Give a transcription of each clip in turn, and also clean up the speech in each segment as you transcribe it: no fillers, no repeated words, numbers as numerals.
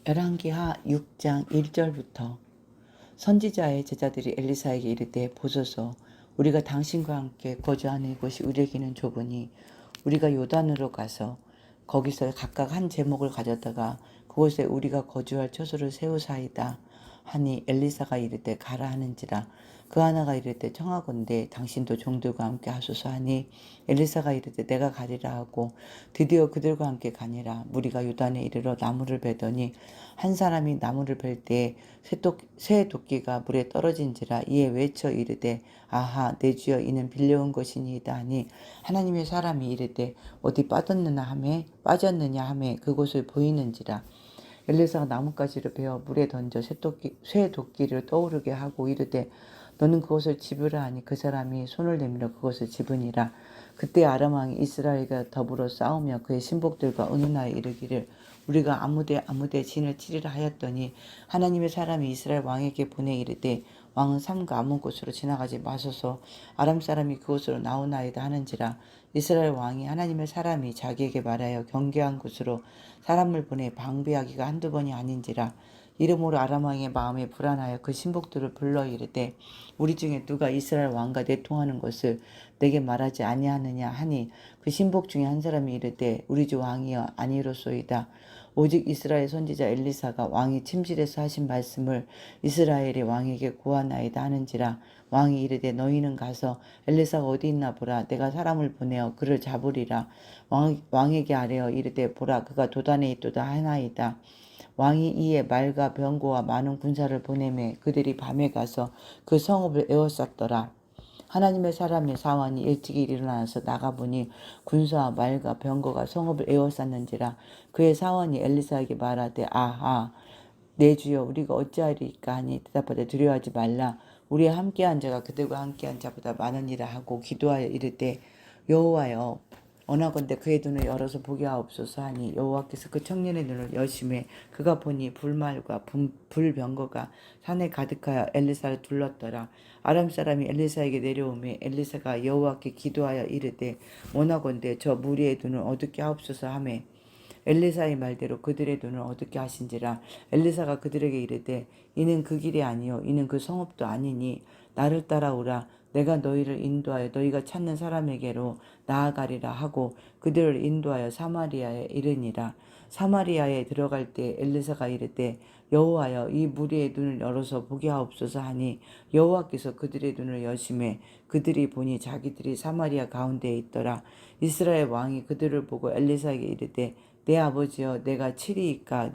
열왕기하 6장 1절부터 선지자의 제자들이 엘리사에게 이르되 보소서 우리가 당신과 함께 거주하는 이곳이 우리에게는 좁으니 우리가 요단으로 가서 거기서 각각 한 제목을 가져다가 그곳에 우리가 거주할 처소를 세우사이다 하니 엘리사가 이르되 가라 하는지라. 그 하나가 이르되 청하건대 당신도 종들과 함께 하소서 하니 엘리사가 이르되 내가 가리라 하고 드디어 그들과 함께 가니라. 무리가 요단에 이르러 나무를 베더니 한 사람이 나무를 벨 때에 새 도끼가 물에 떨어진지라. 이에 외쳐 이르되 아하 내 주여 이는 빌려온 것이니이다 하니 하나님의 사람이 이르되 어디 빠졌느냐 하매 그곳을 보이는지라. 엘리사가 나뭇가지를 베어 물에 던져 새 도끼를 떠오르게 하고 이르되 너는 그것을 집으라 하니 그 사람이 손을 내밀어 그것을 집으니라. 그때 아람 왕이 이스라엘과 더불어 싸우며 그의 신복들과 의논하여 이르기를 우리가 아무데 진을 치리라 하였더니 하나님의 사람이 이스라엘 왕에게 보내 이르되 왕은 삼가 아무 곳으로 지나가지 마소서 아람 사람이 그곳으로 나오나이다 하는지라. 이스라엘 왕이 하나님의 사람이 자기에게 말하여 경계한 곳으로 사람을 보내 방비하기가 한두 번이 아닌지라. 이러므로 아람 왕의 마음에 불안하여 그 신복들을 불러 이르되 우리 중에 누가 이스라엘 왕과 내통하는 것을 내게 말하지 아니하느냐 하니 그 신복 중에 한 사람이 이르되 우리 주 왕이여 아니로소이다. 오직 이스라엘 선지자 엘리사가 왕이 침실에서 하신 말씀을 이스라엘의 왕에게 고하나이다 하는지라. 왕이 이르되 너희는 가서 엘리사가 어디 있나 보라. 내가 사람을 보내어 그를 잡으리라. 왕에게 아뢰어 이르되 보라 그가 도단에 있도다 하나이다. 왕이 이에 말과 병거와 많은 군사를 보내매 그들이 밤에 가서 그 성읍을 에워쌌더라. 하나님의 사람의 사환이 일찍이 일어나서 나가보니 군사와 말과 병거가 성읍을 에워쌌는지라. 그의 사환이 엘리사에게 말하되 아하 내 주여 우리가 어찌하리까 하니 대답하되 두려워하지 말라. 우리와 함께한 자가 그들과 함께한 자보다 많으니라 하고 기도하여 이르되 여호와여 원하건대 그의 눈을 열어서 보게 하옵소서 하니 여호와께서 그 청년의 눈을 여심해 그가 보니 불말과 불병거가 산에 가득하여 엘리사를 둘렀더라. 아람 사람이 엘리사에게 내려오매 엘리사가 여호와께 기도하여 이르되 원하건대 저 무리의 눈을 어둡게 하옵소서 하매 엘리사의 말대로 그들의 눈을 어둡게 하신지라. 엘리사가 그들에게 이르되 이는 그 길이 아니요 이는 그 성읍도 아니니 나를 따라오라. 내가 너희를 인도하여 너희가 찾는 사람에게로 나아가리라 하고 그들을 인도하여 사마리아에 이르니라. 사마리아에 들어갈 때 엘리사가 이르되 여호와여 이 무리의 눈을 열어서 보게 하옵소서 하니 여호와께서 그들의 눈을 여심해 그들이 보니 자기들이 사마리아 가운데에 있더라. 이스라엘 왕이 그들을 보고 엘리사에게 이르되 내 아버지여 내가 치리이까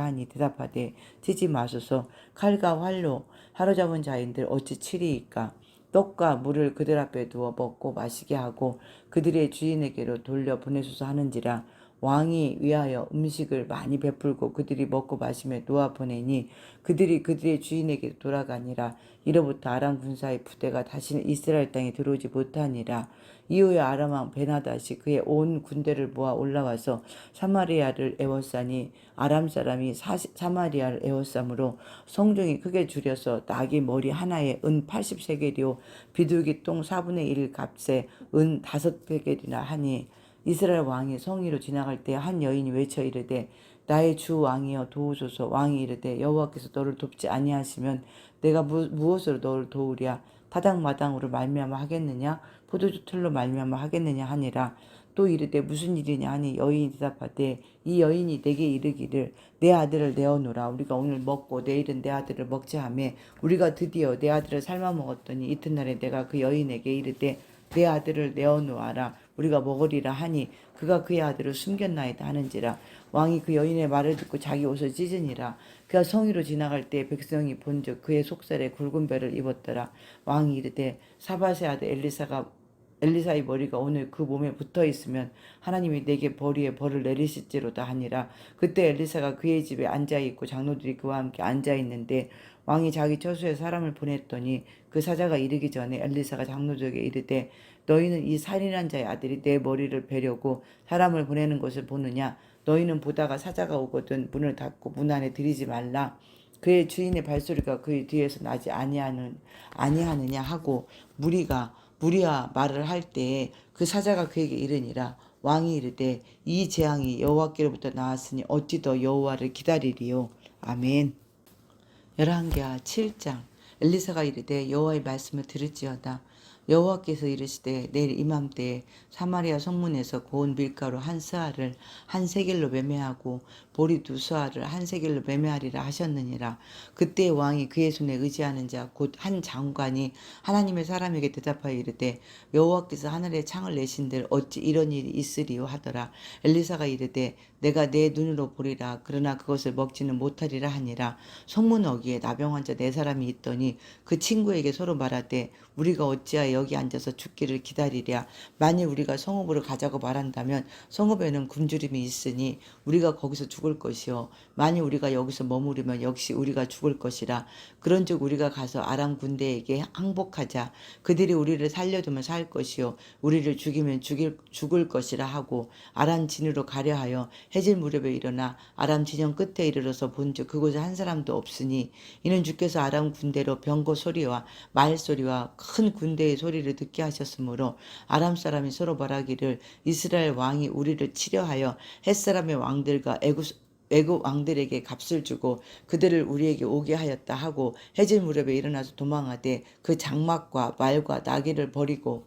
하니 대답하되 치지 마소서. 칼과 활로 사로잡은 자인들 어찌 치리이까. 떡과 물을 그들 앞에 두어 먹고 마시게 하고 그들의 주인에게로 돌려 보내소서 하는지라. 왕이 위하여 음식을 많이 베풀고 그들이 먹고 마시며 놓아 보내니 그들이 그들의 주인에게 돌아가니라. 이로부터 아람 군사의 부대가 다시는 이스라엘 땅에 들어오지 못하니라. 이후에 아람 왕 베나다시 그의 온 군대를 모아 올라와서 사마리아를 에워싸니 아람 사람이 사마리아를 에워싸므로 성중이 크게 줄여서 나귀 머리 하나에 은 80세겔이요 비둘기 똥 4분의 1 값에 은 5세겔이나 하니 이스라엘 왕이 성위로 지나갈 때 한 여인이 외쳐 이르되 나의 주 왕이여 도우소서. 왕이 이르되 여호와께서 너를 돕지 아니하시면 내가 무엇으로 너를 도우랴. 타당마당으로 말미암아 하겠느냐 포도주 틀로 말미암아 하겠느냐 하니라. 또 이르되 무슨 일이냐 하니 여인이 대답하되 이 여인이 내게 이르기를 내 아들을 내어놓으라. 우리가 오늘 먹고 내일은 내 아들을 먹자 하매 우리가 드디어 내 아들을 삶아 먹었더니 이튿날에 내가 그 여인에게 이르되 내 아들을 내어놓아라. 우리가 먹으리라 하니 그가 그의 아들을 숨겼나이다 하는지라. 왕이 그 여인의 말을 듣고 자기 옷을 찢으니라. 그가 성위로 지나갈 때 백성이 본즉 그의 속살에 굵은 배를 입었더라. 왕이 이르되 사밧의 아들 엘리사의 머리가 오늘 그 몸에 붙어 있으면 하나님이 내게 벌이에 벌을 내리실지로다 하니라. 그때 엘리사가 그의 집에 앉아 있고 장로들이 그와 함께 앉아 있는데 왕이 자기 처소에 사람을 보냈더니 그 사자가 이르기 전에 엘리사가 장로들에게 이르되 너희는 이 살인한 자의 아들이 내 머리를 베려고 사람을 보내는 것을 보느냐. 너희는 보다가 사자가 오거든 문을 닫고 문 안에 들이지 말라. 그의 주인의 발소리가 그의 뒤에서 나지 아니하느냐 하고 무리와 말을 할 때에 그 사자가 그에게 이르니라. 왕이 이르되 이 재앙이 여호와께로부터 나왔으니 어찌 더 여호와를 기다리리요. 아멘. 열왕기하 7장. 엘리사가 이르되 여호와의 말씀을 들을지어다. 여호와께서 이르시되 내일 이맘때에 사마리아 성문에서 고운 밀가루 한 스아를 한 세겔로 매매하고 보리 두 스아를 한 세겔로 매매하리라 하셨느니라. 그때 왕이 그의 손에 의지하는 자 곧 한 장관이 하나님의 사람에게 대답하여 이르되 여호와께서 하늘에 창을 내신들 어찌 이런 일이 있으리요 하더라. 엘리사가 이르되 내가 내 눈으로 보리라. 그러나 그것을 먹지는 못하리라 하니라. 성문 어귀에 나병 환자 네 사람이 있더니 그 친구에게 서로 말하되 우리가 어찌하여 여기 앉아서 죽기를 기다리랴. 만일 우리가 성읍으로 가자고 말한다면 성읍에는 굶주림이 있으니 우리가 거기서 죽을 것이요 만일 우리가 여기서 머무르면 역시 우리가 죽을 것이라. 그런즉 우리가 가서 아람 군대에게 항복하자. 그들이 우리를 살려두면 살 것이요 우리를 죽이면 죽을 것이라 하고 아람 진으로 가려 하여 해질 무렵에 일어나 아람 진영 끝에 이르러서 본즉 그곳에 한 사람도 없으니 이는 주께서 아람 군대로 병거 소리와 말 소리와 큰 군대의 소리를 듣게 하셨으므로 아람 사람이 서로 말하기를 이스라엘 왕이 우리를 치려하여 햇사람의 왕들과 애굽 왕들에게 값을 주고 그들을 우리에게 오게 하였다 하고 해질 무렵에 일어나서 도망하되 그 장막과 말과 나귀를 버리고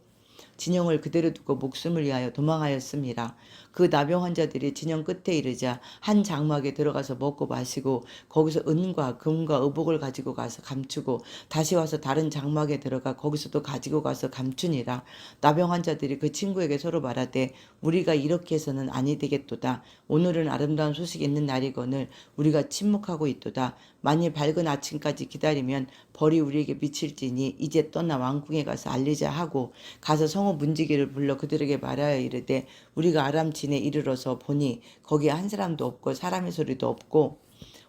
진영을 그대로 두고 목숨을 위하여 도망하였습니다. 그 나병 환자들이 진영 끝에 이르자 한 장막에 들어가서 먹고 마시고 거기서 은과 금과 의복을 가지고 가서 감추고 다시 와서 다른 장막에 들어가 거기서도 가지고 가서 감추니라. 나병 환자들이 그 친구에게 서로 말하되 우리가 이렇게 해서는 아니 되겠도다. 오늘은 아름다운 소식이 있는 날이거늘 우리가 침묵하고 있도다. 만일 밝은 아침까지 기다리면 벌이 우리에게 미칠지니 이제 떠나 왕궁에 가서 알리자 하고 가서 성읍 문지기를 불러 그들에게 말하여 이르되 우리가 아람 진에 이르러서 보니 거기에 한 사람도 없고 사람의 소리도 없고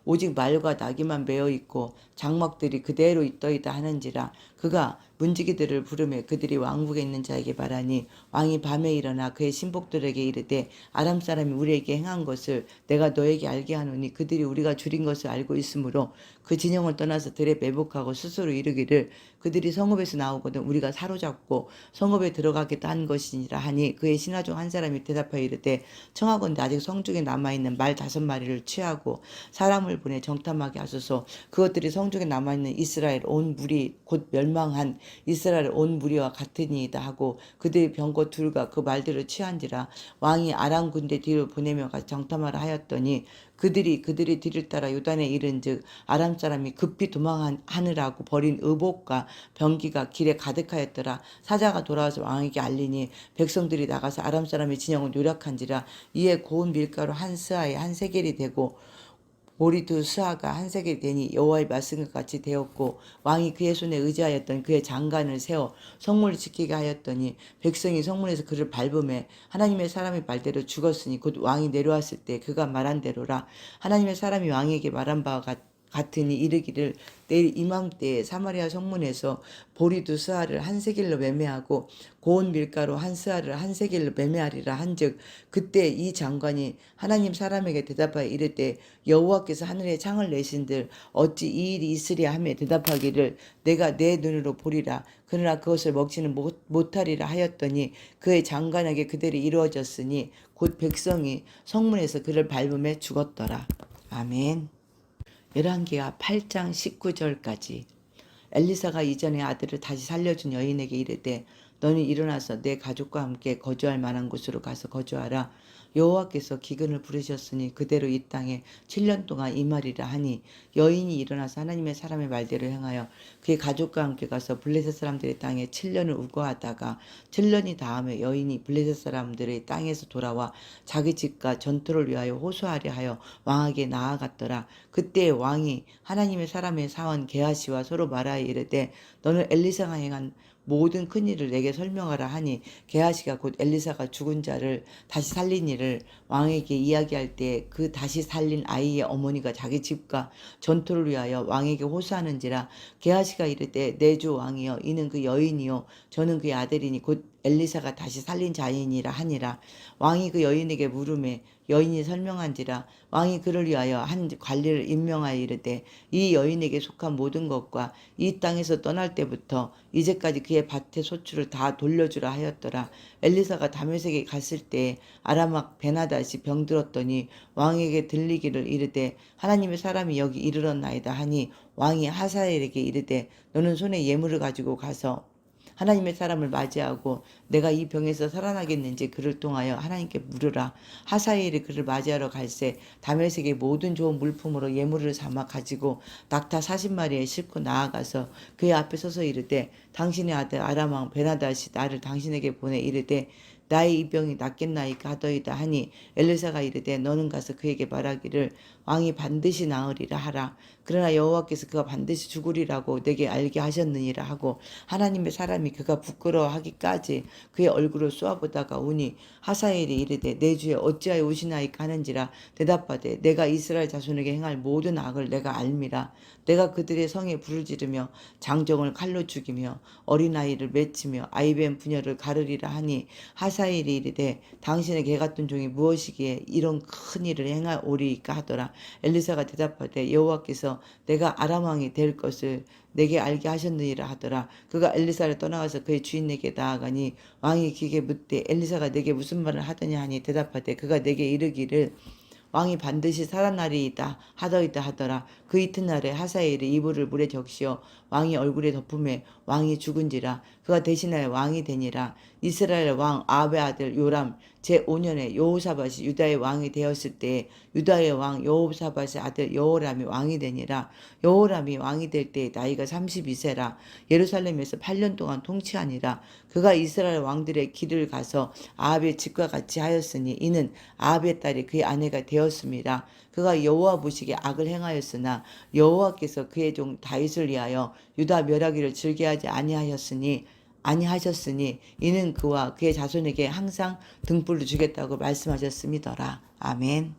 오직 말과 나귀만 메어 있고 장막들이 그대로 있더이다 하는지라. 그가 문지기들을 부르매 그들이 왕국에 있는 자에게 말하니 왕이 밤에 일어나 그의 신복들에게 이르되 아람 사람이 우리에게 행한 것을 내가 너에게 알게 하노니 그들이 우리가 줄인 것을 알고 있으므로 그 진영을 떠나서 들에 매복하고 스스로 이르기를 그들이 성읍에서 나오거든 우리가 사로잡고 성읍에 들어가겠다 한 것이니라 하니 그의 신하 중 한 사람이 대답하여 이르되 청하건대 아직 성중에 남아있는 말 5마리를 취하고 사람을 보내 정탐하게 하소서. 그것들이 성중에 남아있는 이스라엘 온 무리 곧 멸망한 이스라엘 온 무리와 같으니이다 하고 그들이 병거 둘과 그 말들을 취한지라. 왕이 아람 군대 뒤로 보내며 가서 정탐하라 하였더니 그들이 뒤를 따라 요단에 이른즉 아람 사람이 급히 도망하느라고 버린 의복과 병기가 길에 가득하였더라. 사자가 돌아와서 왕에게 알리니 백성들이 나가서 아람 사람의 진영을 노력한지라. 이에 고운 밀가루 한 스아에 한 세겔이 되고 보리 두 스아가 한 세겔이 되니 여호와의 말씀과 같이 되었고 왕이 그의 손에 의지하였던 그의 장관을 세워 성문을 지키게 하였더니 백성이 성문에서 그를 밟음에 하나님의 사람의 말대로 죽었으니 곧 왕이 내려왔을 때 그가 말한 대로라. 하나님의 사람이 왕에게 말한 바와 같으니 이르기를 내일 이맘때에 사마리아 성문에서 보리 두 스아를 한 세겔로 매매하고 고운 밀가루 한 스아를 한 세겔로 매매하리라 한즉 그때 이 장관이 하나님 사람에게 대답하여 이르되 여호와께서 하늘에 창을 내신들 어찌 이 일이 있으랴 하며 대답하기를 내가 내 눈으로 보리라. 그러나 그것을 먹지는 못하리라 하였더니 그의 장관에게 그대로 이루어졌으니 곧 백성이 성문에서 그를 밟음에 죽었더라. 아멘. 열왕기하 8장 19절까지. 엘리사가 이전에 아들을 다시 살려준 여인에게 이르되 너는 일어나서 내 가족과 함께 거주할 만한 곳으로 가서 거주하라. 여호와께서 기근을 부르셨으니 그대로 이 땅에 7년 동안 임하리라 하니 여인이 일어나서 하나님의 사람의 말대로 행하여 그의 가족과 함께 가서 블레셋 사람들의 땅에 7년을 우거하다가 7년이 다음에 여인이 블레셋 사람들의 땅에서 돌아와 자기 집과 전투를 위하여 호소하려 하여 왕에게 나아갔더라. 그때 왕이 하나님의 사람의 사원 게하시와 서로 말하여 이르되 너는 엘리사가 행한 모든 큰일을 내게 설명하라 하니 게하시가 곧 엘리사가 죽은 자를 다시 살린 일을 왕에게 이야기할 때 그 다시 살린 아이의 어머니가 자기 집과 전투를 위하여 왕에게 호소하는지라. 게하시가 이르되 내 주 왕이여 이는 그 여인이요 저는 그의 아들이니 곧 엘리사가 다시 살린 자인이라 하니라. 왕이 그 여인에게 물음에 여인이 설명한지라. 왕이 그를 위하여 한 관리를 임명하여 이르되 이 여인에게 속한 모든 것과 이 땅에서 떠날 때부터 이제까지 그의 밭의 소출을 다 돌려주라 하였더라. 엘리사가 다메섹에 갔을 때 아람왕 베나닷이 병들었더니 왕에게 들리기를 이르되 하나님의 사람이 여기 이르렀나이다 하니 왕이 하사엘에게 이르되 너는 손에 예물을 가지고 가서 하나님의 사람을 맞이하고 내가 이 병에서 살아나겠는지 그를 통하여 하나님께 물으라. 하사엘이 그를 맞이하러 갈새 다메섹의 모든 좋은 물품으로 예물을 삼아 가지고 낙타 40마리에 싣고 나아가서 그의 앞에 서서 이르되 당신의 아들 아람왕 베나닷이 나를 당신에게 보내 이르되 나의 이 병이 낫겠나이까 하더이다 하니 엘리사가 이르되 너는 가서 그에게 말하기를 왕이 반드시 나으리라 하라. 그러나 여호와께서 그가 반드시 죽으리라고 내게 알게 하셨느니라 하고 하나님의 사람이 그가 부끄러워하기까지 그의 얼굴을 쏘아보다가 오니 하사엘이 이르되 내 주에 어찌하여 오시나이까 하는지라 대답하되 내가 이스라엘 자손에게 행할 모든 악을 내가 알미라. 내가 그들의 성에 불을 지르며 장정을 칼로 죽이며 어린아이를 맺히며 아이벤 부녀를 가르리라 하니 하사엘이 이르되 당신의 개 같은 종이 무엇이기에 이런 큰 일을 행하오리이까 하더라. 엘리사가 대답하되 여호와께서 내가 아람 왕이 될 것을 내게 알게 하셨느니라 하더라. 그가 엘리사를 떠나가서 그의 주인에게 나아가니 왕이 그에게 묻되 엘리사가 내게 무슨 말을 하더냐 하니 대답하되 그가 내게 이르기를 왕이 반드시 살아나리이다 하더이다 하더라. 그 이튿날에 하사엘이 이불을 물에 적시어 왕이 얼굴에 덮음에 왕이 죽은지라. 그가 대신하여 왕이 되니라. 이스라엘 왕 아합의 아들 요람 제5년에 여호사밧이 유다의 왕이 되었을 때에 유다의 왕 여호사밧의 아들 여호람이 왕이 되니라. 여호람이 왕이 될 때에 나이가 32세라. 예루살렘에서 8년 동안 통치하니라. 그가 이스라엘 왕들의 길을 가서 아합의 집과 같이 하였으니 이는 아합의 딸이 그의 아내가 되었습니다. 그가 여호와 보시기에 악을 행하였으나 여호와께서 그의 종 다윗을 위하여 유다 멸하기를 즐겨하지 아니하셨으니 이는 그와 그의 자손에게 항상 등불을 주겠다고 말씀하셨음이더라. 아멘.